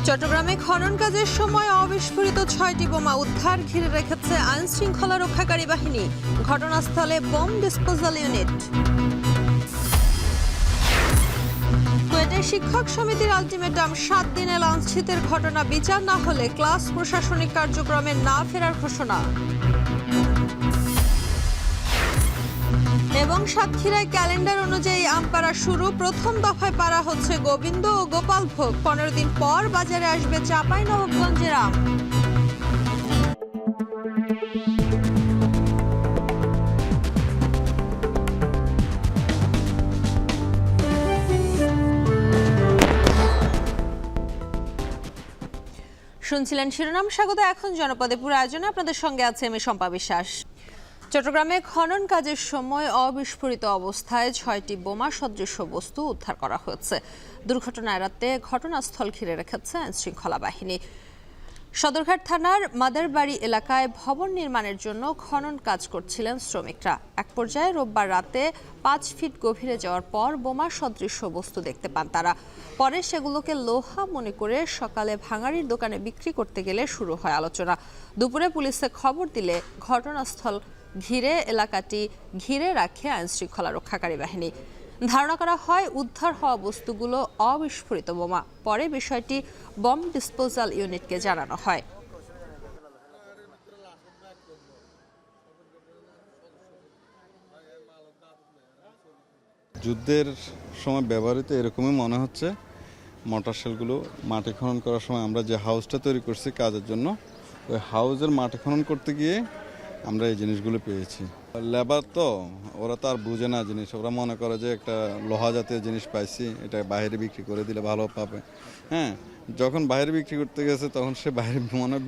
চট্টগ্রামে খনন কাজের সময় অবিস্ফোরিত ৬টি বোমা উদ্ধার, ঘিরে রেখেছে আইন শৃঙ্খলা রক্ষাকারী বাহিনী। ঘটনাস্থলে বোম ডিসপোজাল ইউনিট। কুয়েটের শিক্ষক সমিতির আলটিমেটাম, ৭ দিনে লাঞ্ছিতের ঘটনা বিচার না হলে ক্লাস প্রশাসনিক কার্যক্রমে না ফেরার ঘোষণা। এবং সাতক্ষীরায় ক্যালেন্ডার অনুযায়ী আম পাড়া শুরু, প্রথম দফায় পাড়া হচ্ছে গোবিন্দ ও গোপালভোগ। ১৫ দিন পর বাজারে আসবে চাঁপাইনবাবগঞ্জের আম। শুনছিলেন শিরোনাম, স্বাগত এখন জনপদে পুরো আয়োজনে। আপনাদের সঙ্গে আছে আমি শম্পা বিশ্বাস। চট্টগ্রামে খনন কাজের সময় অবিস্ফোরিত অবস্থায় ৬টি বোমা সদৃশ বস্তু উদ্ধার করা হয়েছে। দুর্ঘটনা এড়াতে ঘটনাস্থল ঘিরে রেখেছে আইনশৃঙ্খলা বাহিনী। সদরঘাট থানার মাদারবাড়ি এলাকায় ভবন নির্মাণের জন্য খনন কাজ করছিলেন শ্রমিকরা। এক পর্যায়ে রোববার রাতে ৫ ফিট গভীরে যাওয়ার পর বোমা সদৃশ বস্তু দেখতে পান তারা। পরে সেগুলোকে লোহা মনে করে সকালে ভাঙাড়ির দোকানে বিক্রি করতে গেলে শুরু হয় আলোচনা। দুপুরে পুলিশে খবর দিলে ঘটনাস্থল ঘিরে এলাকাটি ঘিরে রাখে আইনশৃঙ্খলা রক্ষাকারী বাহিনী। ধারণা করা হয় উদ্ধার হওয়া বস্তুগুলো অবিস্ফোরিত বোমা। পরে বিষয়টি বম ডিসপোজাল ইউনিটকে জানানো হয়। যুদ্ধের সময় ব্যবহৃত এরকমই মনে হচ্ছে। মোটর শেলগুলো মাটি খনন করার সময় আমরা যে হাউসটা তৈরি করছি কাজের জন্য, ওই হাউসের মাটি খনন করতে গিয়ে আমরা এই জিনিসগুলো পেয়েছি। লেবার তো ওরা তো আর বুঝে না জিনিস, ওরা মনে করে যে একটা লোহা জাতীয় জিনিস পাইছি, এটা বাইরে বিক্রি করে দিলে ভালো পাবে। হ্যাঁ, যখন বাইরে বিক্রি করতে গেছে তখন সে বাইরে মনে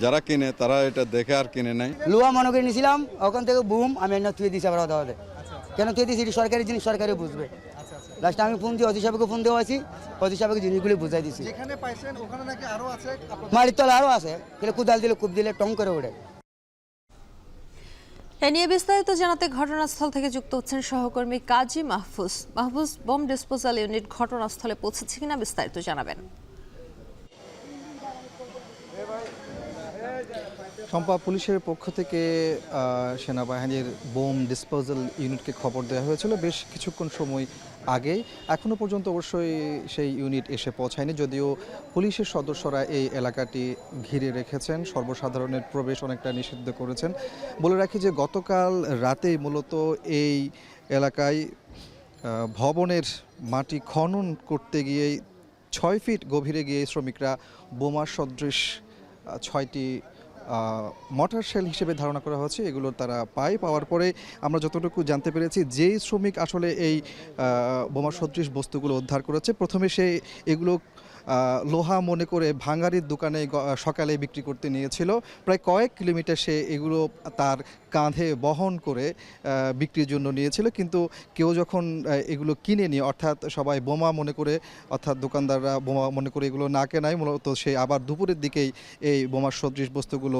যারা কিনে তারা এটা দেখে আর কিনে নেয়। লোহা মনে করে নিয়েছিলাম, ওখান থেকে বুম আমি এনে থুয়ে দিয়েছি। আবার দাওয়াতে কেন থুয়ে দিয়েছি, এটি সরকারি জিনিস, সরকারি বুঝবে। লাস্টে আমি ফোন দিয়ে অতি সাহেবকে ফোন দেওয়া আছি, অতি সাহেবকে জিনিসগুলি বুঝাই দিচ্ছি। মাটির তলা আরও আছে, কিন্তু কুদাল দিলে কূপ দিলে টং করে ওঠে। এ নিয়ে বিস্তারিত জানাতে ঘটনাস্থল থেকে যুক্ত হচ্ছেন সহকর্মী Kazi Mahfuz. Mahfuz, bomb disposal unit ঘটনাস্থলে পৌঁছেছে কিনা বিস্তারিত জানাবেন। শম্পা, পুলিশের পক্ষ থেকে সেনাবাহিনীর বোম ডিসপোজাল ইউনিটকে খবর দেওয়া হয়েছিল বেশ কিছুক্ষণ সময় আগেই। এখনও পর্যন্ত অবশ্যই সেই ইউনিট এসে পৌঁছায়নি, যদিও পুলিশের সদস্যরা এই এলাকাটি ঘিরে রেখেছেন, সর্বসাধারণের প্রবেশ অনেকটা নিষিদ্ধ করেছেন। বলে রাখি যে গতকাল রাতেই মূলত এই এলাকায় ভবনের মাটি খনন করতে গিয়ে ৬ ফিট গভীরে গিয়ে শ্রমিকরা বোমা সদৃশ ৬টি মর্টার শেল হিসেবে ধারণা করা হচ্ছে এগুলো তারা পাওয়ার পরে আমরা যতটুকু জানতে পেরেছি, যেই শ্রমিক আসলে এই বোমা সদৃশ বস্তুগুলো উদ্ধার করেছে, প্রথমে সে এগুলো লোহা মনে করে ভাঙাড়ির দোকানে সকালে বিক্রি করতে নিয়েছিল। প্রায় কয়েক কিলোমিটার সে এগুলো তার কাঁধে বহন করে বিক্রির জন্য নিয়েছিল, কিন্তু কেউ যখন এগুলো কিনে নিয়ে, অর্থাৎ সবাই বোমা মনে করে, অর্থাৎ দোকানদাররা বোমা মনে করে এগুলো না কেনায় মূলত সে আবার দুপুরের দিকেই এই বোমা সদৃশ বস্তুগুলো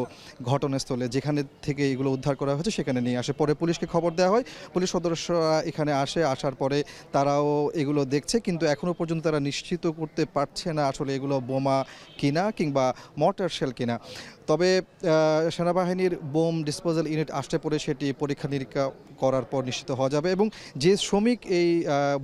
ঘটনাস্থলে যেখানে থেকে এগুলো উদ্ধার করা হয়েছে সেখানে নিয়ে আসে। পরে পুলিশকে খবর দেওয়া হয়, পুলিশ সদস্যরা এখানে আসার পরে তারাও এগুলো দেখছে, কিন্তু এখনও পর্যন্ত তারা নিশ্চিত করতে পারছে না আসলে এগুলো বোমা কিনা কিংবা মর্টার শেল কিনা। তবে সেনাবাহিনীর বোম ডিসপোজাল ইউনিট আসতে পরে সেটি পরীক্ষা নিরীক্ষা করার পর নিশ্চিত হওয়া যাবে। এবং যে শ্রমিক এই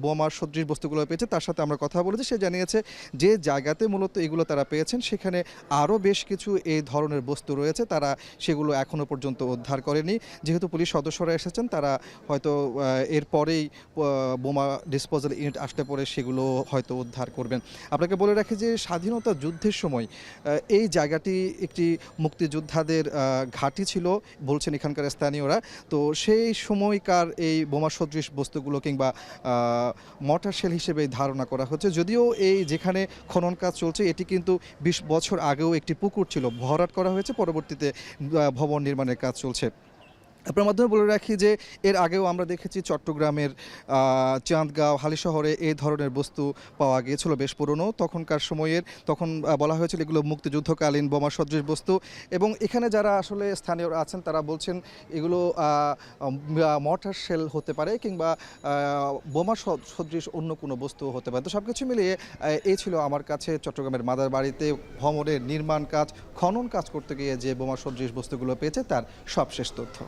বোমার সদৃশ বস্তুগুলো পেয়েছে তার সাথে আমরা কথা বলেছি, সে জানিয়েছে যে জায়গাতে মূলত এগুলো তারা পেয়েছেন সেখানে আরও বেশ কিছু এই ধরনের বস্তু রয়েছে, তারা সেগুলো এখনও পর্যন্ত উদ্ধার করেনি। যেহেতু পুলিশ সদস্যরা এসেছেন, তারা হয়তো এরপরেই বোমা ডিসপোজাল ইউনিট আসতে পরে সেগুলো হয়তো উদ্ধার করবেন। আপনাকে বলে রাখি যে স্বাধীনতা যুদ্ধের সময় এই জায়গাটি একটি মুক্তিযোদ্ধাদের ঘাঁটি ছিল বলছেন এখানকার স্থানীয়রা। তো সেই সময়কার এই বোমা সদৃশ বস্তুগুলো কিংবা মর্টার শেল হিসেবে ধারণা করা হচ্ছে। যদিও এই যেখানে খনন কাজ চলছে এটি কিন্তু ২০ বছর আগেও একটি পুকুর ছিল, ভরাট করা হয়েছে, পরবর্তীতে ভবন নির্মাণের কাজ চলছে। আপনার মাধ্যমে বলে রাখি যে এর আগেও আমরা দেখেছি চট্টগ্রামের চাঁদগাঁও হালিশহরে এই ধরনের বস্তু পাওয়া গিয়েছিল বেশ পুরনো তখনকার সময়ের। তখন বলা হয়েছিল এগুলো মুক্তিযুদ্ধকালীন বোমা সদৃশ বস্তু, এবং এখানে যারা আসলে স্থানীয়রা আছেন তারা বলছেন এগুলো মর্টার শেল হতে পারে কিংবা বোমা সদৃশ অন্য কোনো বস্তু হতে পারে। তো সব কিছু মিলিয়ে এই ছিল আমার কাছে চট্টগ্রামের মাদার বাড়িতে ভ্রমণের নির্মাণ কাজ খনন কাজ করতে গিয়ে যে বোমা সদৃশ বস্তুগুলো পেয়েছে তার সবশেষ তথ্য।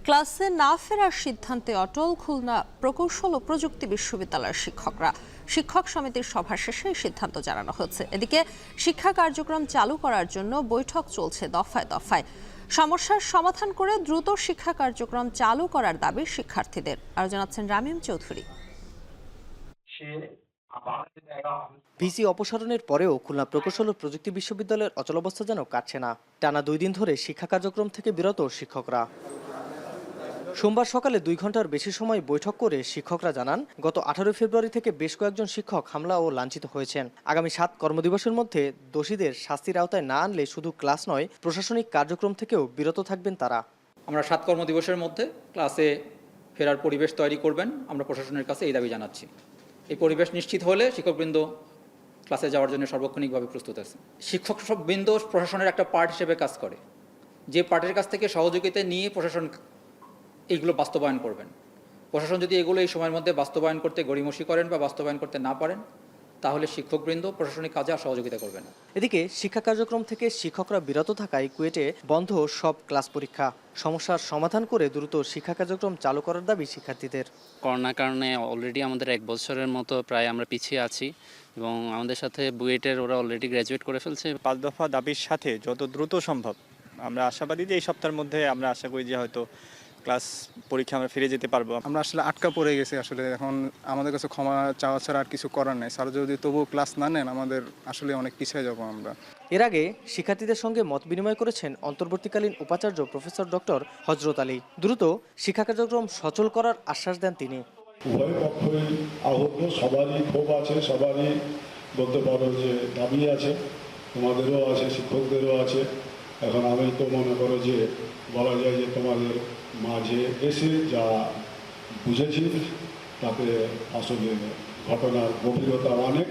ক্লাসে না ফেরার সিদ্ধান্তে অটল খুলনা প্রকৌশল ও প্রযুক্তি বিশ্ববিদ্যালয়ের শিক্ষকরা। শিক্ষক সমিতির সভা শেষে এই সিদ্ধান্ত জানানো হয়েছে। এদিকে শিক্ষা কার্যক্রম চালু করার জন্য বৈঠক চলছে দফায় দফায়। সমস্যার সমাধান করে দ্রুত শিক্ষা কার্যক্রম চালু করার দাবি শিক্ষার্থীদের। আরো জানাচ্ছেন রামিম চৌধুরী। ভিসি অপসারণের পরেও খুলনা প্রকৌশল ও প্রযুক্তি বিশ্ববিদ্যালয়ের অচলাবস্থা যেন কাটছে না। টানা 2 দিন ধরে শিক্ষা কার্যক্রম থেকে বিরত শিক্ষকরা। সোমবার সকালে 2 ঘন্টার বেশি সময় বৈঠক করে শিক্ষকরা জানান, গত 18 ফেব্রুয়ারি থেকে বেশ কয়েকজন শিক্ষক হামলা ও লাঞ্ছিত হয়েছেন। আগামী 7 কর্মদিবসের মধ্যে দোষীদের শাস্তির আওতায় না আনলে শুধু ক্লাস নয়, প্রশাসনিক কার্যক্রম থেকেও বিরত থাকবেন তারা। আমরা 7 কর্মদিবসের মধ্যে ক্লাসে ফেরার পরিবেশ তৈরি করবেন, আমরা প্রশাসনের কাছে এই দাবি জানাচ্ছি। এই পরিবেশ নিশ্চিত হলে শিক্ষকবৃন্দ ক্লাসে যাওয়ার জন্য সার্বক্ষণিকভাবে প্রস্তুত আছে। শিক্ষকবৃন্দ প্রশাসনের একটা পার্ট হিসেবে কাজ করে, যে পার্টের কাছ থেকে সহযোগিতা নিয়ে প্রশাসন এইগুলো বাস্তবায়ন করবেন। প্রশাসন যদি এগুলো এই সময়ের মধ্যে বাস্তবায়ন করতে গড়িমসি করেন বা বাস্তবায়ন করতে না পারেন, তাহলে শিক্ষকবৃন্দ প্রশাসনিক কাজে আর সহযোগিতা করবেন। এদিকে শিক্ষা কার্যক্রম থেকে শিক্ষকরা বিরত থাকায় কুয়েটে বন্ধ সব ক্লাস পরীক্ষা। সমস্যার সমাধান করে দ্রুত শিক্ষা কার্যক্রম চালু করার দাবি শিক্ষার্থীদের। করোনার কারণে অলরেডি আমাদের 1 বছরের মতো প্রায় আমরা পিছিয়ে আছি, এবং আমাদের সাথে বুয়েটের ওরা অলরেডি গ্র্যাজুয়েট করে ফেলছে। 5 দফা দাবির সাথে যত দ্রুত সম্ভব আমরা আশাবাদী যে এই সপ্তাহের মধ্যে আমরা আশা করি যে হয়তো ক্লাস পরীক্ষা আমরা ফিরে যেতে পারবো। আমরা আসলে আটকা পড়ে গেছি, আসলে এখন আমাদের কাছে ক্ষমা চাওয়া ছাড়া আর কিছু করার নেই। স্যার যদি তবুও ক্লাস না নেন আমাদের আসলে অনেক পিছিয়ে যাবো আমরা। এর আগে শিক্ষার্থীদের সঙ্গে মত বিনিময় করেছেন অন্তর্বর্তীকালীন উপাচার্য প্রফেসর ডক্টর হযরত আলী। দ্রুত শিক্ষা কার্যক্রম সচল করার আশ্বাস দেন তিনি। উভয় পক্ষই আহত, সবারই ক্ষোভ আছে, সবারই বলতে পারো যে দাবি আছে, তোমাদেরও আছে, শিক্ষকদেরও আছে। এখন আমি তো মনে করো যে বলা যায় যে তোমাদের মাঝে এসে যা বুঝেছি তাতে আসলে ঘটনার গভীরতা অনেক।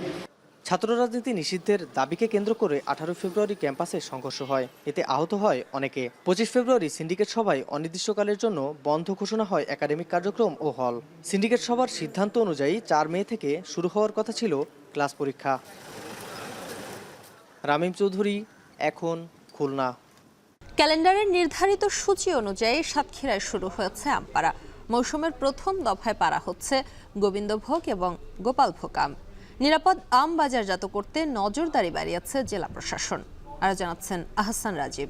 ছাত্র রাজনীতি নিষিদ্ধের দাবিকে কেন্দ্র করে 18 ফেব্রুয়ারি ক্যাম্পাসে সংঘর্ষ হয়, এতে আহত হয় অনেকে। 25 ফেব্রুয়ারি সিন্ডিকেট সভায় অনির্দিষ্টকালের জন্য বন্ধ ঘোষণা হয় একাডেমিক কার্যক্রম ও হল। সিন্ডিকেট সভার সিদ্ধান্ত অনুযায়ী 4 মে থেকে শুরু হওয়ার কথা ছিল ক্লাস পরীক্ষা। রামিম চৌধুরী, এখন খুলনা। ক্যালেন্ডারের নির্ধারিত সূচি অনুযায়ী সাতক্ষীরায় শুরু হয়েছে আমপাড়া। মৌসুমের প্রথম দফায় পাড়া হচ্ছে গোবিন্দভোগ এবং গোপালভোগ আম। নিরাপদ আম বাজারজাত করতে নজরদারি বাড়িয়েছে জেলা প্রশাসন। আর জানাচ্ছেন আহসান রাজীব।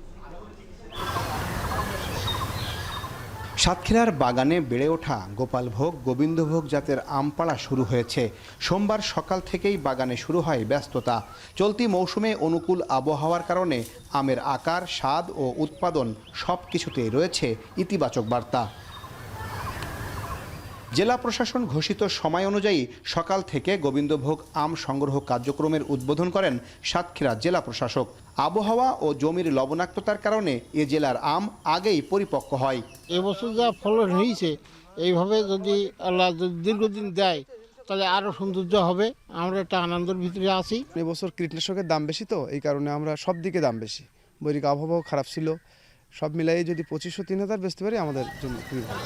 সাতক্ষীরার বাগানে বেড়ে ওঠা গোপালভোগ, গোবিন্দভোগ জাতের আম পাড়া শুরু হয়েছে। সোমবার সকাল থেকেই বাগানে শুরু হয় ব্যস্ততা। চলতি মৌসুমে অনুকূল আবহাওয়ার কারণে আমের আকার, স্বাদ ও উৎপাদন সব কিছুতেই রয়েছে ইতিবাচক বার্তা। জেলা প্রশাসন ঘোষিত সময় অনুযায়ী সকাল থেকে গোবিন্দভোগ আম সংগ্রহ কার্যক্রমের উদ্বোধন করেন সাতক্ষীরা জেলা প্রশাসক। আবহাওয়া ও জমির লবণাক্ততার কারণে এ জেলার আম আগেই পরিপক্ক হয়। এবছর যা ফলন হয়েছে, এইভাবে যদি আল্লাহ দীর্ঘদিন দেয় তাহলে আরও সৌন্দর্য হবে। আমরা একটা আনন্দের ভিতরে আছি। এবছর কীটনাশকের দাম বেশি, তো এই কারণে আমরা সব দিকে দাম বেশি। বৈরিক আবহাওয়াও খারাপ ছিল, সব মিলাই যদি 2500-3000 বেচতে পারি আমাদের জন্য খুবই ভালো।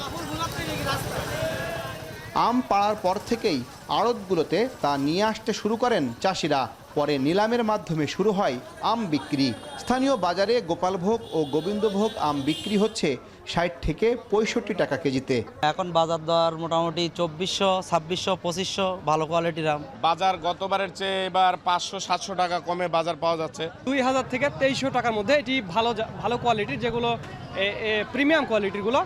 আম পাড়ার পর থেকেই আড়তগুলোতে তা নিয়ে আসতে শুরু করেন চাষিরা। পরে নিলামের মাধ্যমে শুরু হয় আম বিক্রি। স্থানীয় বাজারে গোপালভোগ ও গোবিন্দভোগ আম বিক্রি হচ্ছে 60 থেকে 65 টাকা কেজিতে। এখন বাজার দর মোটামুটি 2400, 2600, 2500 ভালো কোয়ালিটির আম। বাজার গতবারের চেয়ে এবার 500-700 টাকা কমে বাজার পাওয়া যাচ্ছে। 2000 থেকে 2300 টাকার মধ্যে এটি ভালো কোয়ালিটির, যেগুলো প্রিমিয়াম কোয়ালিটিরগুলো।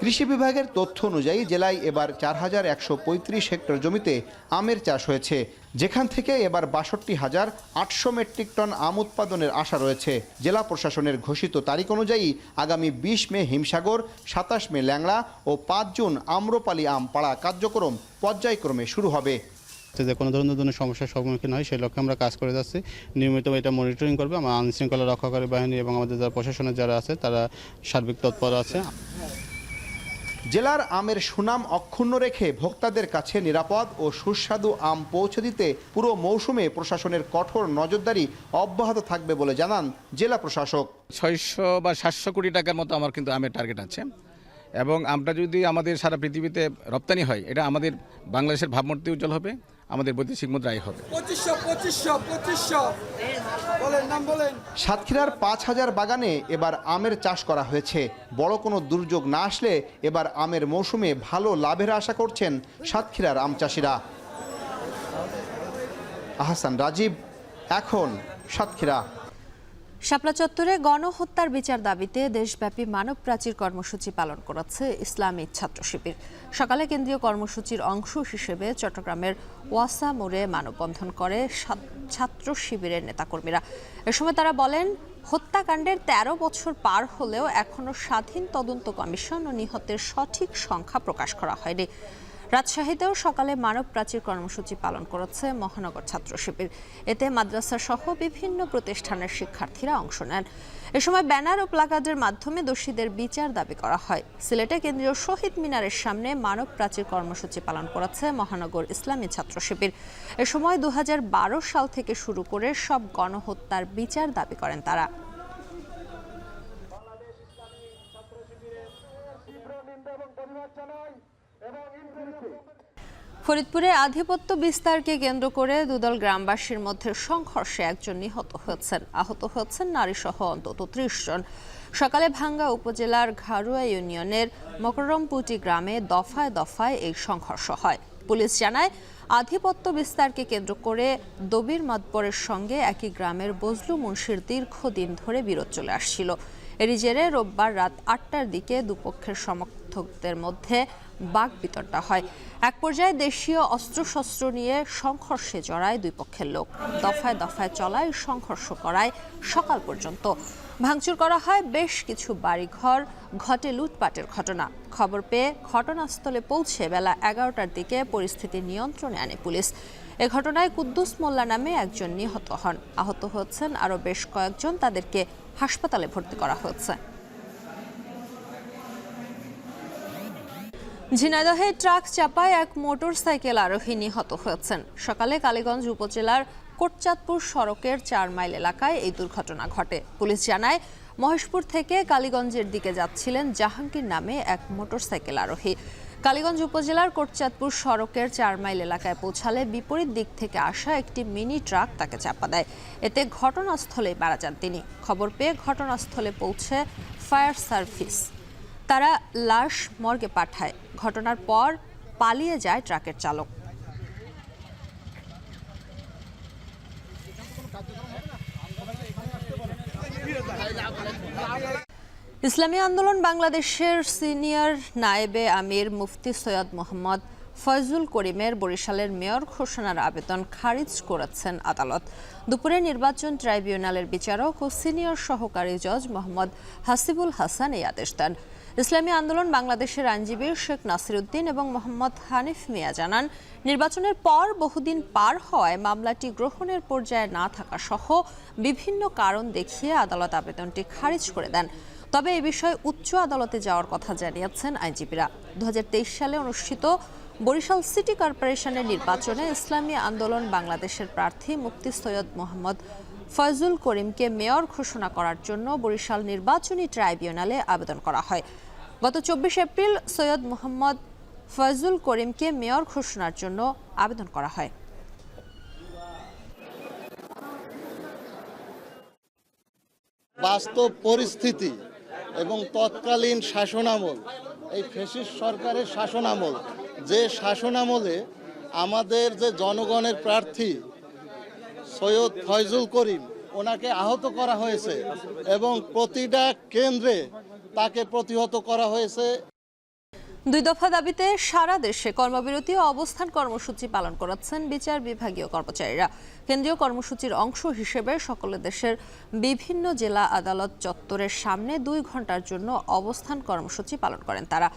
কৃষি বিভাগের তথ্য অনুযায়ী জেলায় এবার 4135 হেক্টর জমিতে আমের চাষ হয়েছে, যেখান থেকে এবার 62,800 মেট্রিক টন আম উৎপাদনের আশা রয়েছে। জেলা প্রশাসনের ঘোষিত তারিখ অনুযায়ী আগামী 20 মে হিমসাগর, 27 মে ল্যাংড়া ও 5 জুন আম্রপালি আম পাড়া কার্যক্রম পর্যায়ক্রমে শুরু হবে। যে কোনো ধরনের সমস্যার সম্মুখীন হয় সেই লক্ষ্যে আমরা কাজ করে যাচ্ছি। নিয়মিত এটা মনিটরিং করবে আমার আইনশৃঙ্খলা রক্ষাকারী বাহিনী এবং আমাদের যারা প্রশাসনের যারা আছে তারা সার্বিক তৎপর আছে। জেলার আমের সুনাম অক্ষুণ্ণ রেখে ভোক্তাদের কাছে নিরাপদ ও সুস্বাদু আম পৌঁছে দিতে পুরো মৌসুমে প্রশাসনের কঠোর নজরদারি অব্যাহত থাকবে বলে জানান জেলা প্রশাসক। 600 বা 700 কোটি টাকার মতো আমার কিন্তু আমের টার্গেট আছে, এবং আমটা যদি আমাদের সারা পৃথিবীতে রপ্তানি হয় এটা আমাদের বাংলাদেশের ভাবমূর্তি উজ্জ্বল হবে, আমাদের বৈদেশিক মুদ্রাই হবে। সাতক্ষীরার 5000 বাগানে এবার আমের চাষ করা হয়েছে। বড় কোনো দুর্যোগ না আসলে এবার আমের মৌসুমে ভালো লাভের আশা করছেন সাতক্ষীরার আম চাষিরা। আহসান রাজীব, এখন সাতক্ষীরা। শাপলা চত্বরে গণহত্যার বিচার দাবিতে দেশব্যাপী মানব প্রাচীর কর্মসূচি পালন করেছে ইসলামী ছাত্র শিবির। সকালে কেন্দ্রীয় কর্মসূচির অংশ হিসেবে চট্টগ্রামের ওয়াসা মোড়ে মানববন্ধন করে ছাত্র শিবিরের নেতাকর্মীরা। এ সময় তারা বলেন, হত্যাকাণ্ডের 13 বছর পার হলেও এখনো স্বাধীন তদন্ত কমিশন ও নিহতের সঠিক সংখ্যা প্রকাশ করা হয়নি। রাজশাহীতেও সকালে মানব প্রাচীর কর্মসূচি পালন করেছে মহানগর ছাত্র শিবির। এতে মাদ্রাসা সহ বিভিন্ন প্রতিষ্ঠানের শিক্ষার্থীরা অংশ নেন। এ সময় ব্যানার ও প্লাকার্ডের মাধ্যমে দোষীদের বিচার দাবি করা হয়। সিলেটে কেন্দ্রীয় শহীদ মিনারের সামনে মানব প্রাচীর কর্মসূচি পালন করেছে মহানগর ইসলামী ছাত্র শিবির। এ সময় 2012 সাল থেকে শুরু করে সব গণহত্যার বিচার দাবি করেন তারা। ফরিদপুরে আধিপত্য বিস্তারকে কেন্দ্র করে দুদল গ্রামবাসীর মধ্যে সংঘর্ষে একজন নিহত হয়েছেন। আহত হয়েছেন নারীসহ অন্তত 30 জন। সকালে ভাঙ্গা উপজেলার ঘাড়ুয়া ইউনিয়নের মকরমপুটি গ্রামে দফায় দফায় এই সংঘর্ষ হয়। পুলিশ জানায়, আধিপত্য বিস্তারকে কেন্দ্র করে দবির মাতবরের সঙ্গে একই গ্রামের বজলু মুন্সির দীর্ঘদিন ধরে বিরোধ চলে আসছিল। এরই জেরে রোববার রাত 8টার দিকে দুপক্ষের সমর্থকদের মধ্যে বাকবিতণ্ডা হয়। এক পর্যায়ে দেশীয় অস্ত্রশস্ত্র নিয়ে সংঘর্ষে জড়ায় দুই পক্ষের লোক। দফায় দফায় চলায় সংঘর্ষ করায় সকাল পর্যন্ত। ভাঙচুর করা হয় বেশ কিছু বাড়িঘর, ঘটে লুটপাটের ঘটনা। খবর পেয়ে ঘটনাস্থলে পৌঁছে বেলা 11টার দিকে পরিস্থিতি নিয়ন্ত্রণে আনে পুলিশ। এ ঘটনায় কুদ্দুস মোল্লা নামে একজন নিহত হন। আহত হয়েছেন আরও বেশ কয়েকজন, তাদেরকে হাসপাতালে ভর্তি করা হয়েছে। ঝিনাইদহে ট্রাক চাপায় এক মোটরসাইকেল আরোহী নিহত হয়েছেন। সকালে কালীগঞ্জ উপজেলার কোটচাঁদপুর সড়কের 4 মাইল এলাকায় এই দুর্ঘটনা ঘটে। পুলিশ জানায়, মহেশপুর থেকে কালীগঞ্জের দিকে যাচ্ছিলেন জাহাঙ্গীর নামে এক মোটরসাইকেল আরোহী। কালীগঞ্জ উপজেলার কোটচাঁদপুর সড়কের 4 মাইল এলাকায় পৌঁছালে বিপরীত দিক থেকে আসা একটি মিনি ট্রাক তাকে চাপা দেয়। এতে ঘটনাস্থলেই মারা যান তিনি। খবর পেয়ে ঘটনাস্থলে পৌঁছে ফায়ার সার্ভিস তারা লাশ মর্গে পাঠায়। ঘটনার পর পালিয়ে যায় ট্রাকের চালক। ইসলামী আন্দোলন বাংলাদেশের সিনিয়র নায়েবে আমির মুফতি সৈয়দ মোহাম্মদ ফয়জুল করিমের বরিশালের মেয়র ঘোষণার আবেদন খারিজ করেছেন আদালত। দুপুরে নির্বাচন ট্রাইব্যুনালের বিচারক ও সিনিয়র সহকারী জজ মোহাম্মদ হাসিবুল হাসান এই আদেশ দেন। ইসলামী আন্দোলন বাংলাদেশের আইনজীবী শেখ নাসিরউদ্দিন এবং মোহাম্মদ হানিফ মিয়া জানান, নির্বাচনের পর বহুদিন পার হওয়ায় মামলাটি গ্রহণের পর্যায়ে না থাকা সহ বিভিন্ন কারণ দেখিয়ে আদালত আবেদনটি খারিজ করে দেন। তবে এ বিষয়ে উচ্চ আদালতে যাওয়ার কথা জানিয়েছেন আইনজীবীরা। 2023 সালে অনুষ্ঠিত বরিশাল সিটি কর্পোরেশনের নির্বাচনে ইসলামী আন্দোলন বাংলাদেশের প্রার্থী মুফতি সৈয়দ মোহাম্মদ ফয়জুল করিমকে মেয়র ঘোষণা করার জন্য বরিশাল নির্বাচনী ট্রাইব্যুনালে আবেদন করা হয়। গত 24 এপ্রিল সৈয়দ মোহাম্মদ ফয়জুল করিমকে মেয়র ঘোষণার জন্য আবেদন করা হয়। বাস্তব পরিস্থিতি এবং তৎকালীন শাসনামল, এই ফ্যাসিস্ট সরকারের শাসনামল, যে শাসনামলে আমাদের যে জনগণের প্রার্থী সৈয়দ ফয়জুল করিম ওনাকে আহত করা হয়েছে এবং প্রতিটা কেন্দ্রে তাকে প্রতিহত করা হয়েছে। 2 দফা দাবিতে সারা দেশে কর্মবিরতি ও অবস্থান কর্মসূচি পালন করাচ্ছেন বিচার বিভাগীয় কর্মচারীরা। কেন্দ্রীয় কর্মসূচির অংশ হিসেবে সকল দেশের বিভিন্ন জেলা আদালত চত্বরের সামনে 2 ঘন্টার জন্য অবস্থান কর্মসূচি পালন করেন তারা।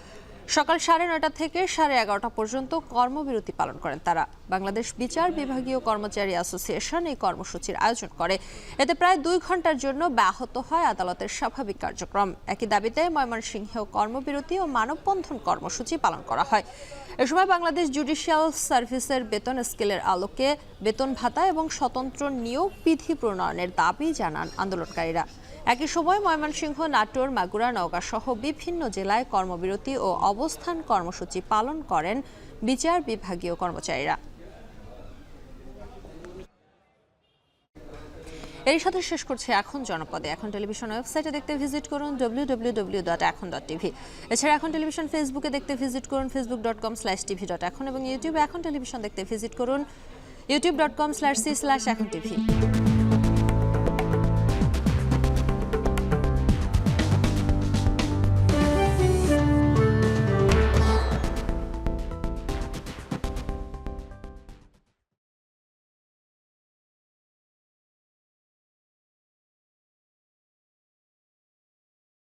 সকাল 9:30 থেকে 11:30 পর্যন্ত কর্মবিরতি পালন করেন তারা। বাংলাদেশ বিচার বিভাগীয় কর্মচারী অ্যাসোসিয়েশন এই কর্মসূচির আয়োজন করে। এতে প্রায় 2 ঘন্টার জন্য ব্যাহত হয় আদালতের স্বাভাবিক কার্যক্রম। একই দাবিতে ময়মনসিংহেও কর্মবিরতি ও মানববন্ধন কর্মসূচি পালন করা হয়। এ সময় বাংলাদেশ জুডিশিয়াল সার্ভিসের বেতন স্কেলের আলোকে বেতন ভাতা এবং স্বতন্ত্র নিয়োগ বিধি প্রণয়নের দাবি জানান আন্দোলনকারীরা। একই সময় ময়মনসিংহ, নাটোর, মাগুরা, নওগাঁ সহ বিভিন্ন জেলায় কর্মবিরতি ও অবস্থান কর্মসূচি পালন করেন বিচার বিভাগীয় কর্মচারীরা। এর সাথে শেষ করছে এখন জনপদে। এখন টেলিভিশন ওয়েবসাইটে দেখতে ভিজিট করুন www.ekhon.tv। এছাড়া এখন টেলিভিশন ফেসবুকে দেখতে ভিজিট করুন facebook.com/tv.ekhon এবং ইউটিউবে এখন টেলিভিশন দেখতে ভিজিট করুন youtube.com/c/ekhon tv।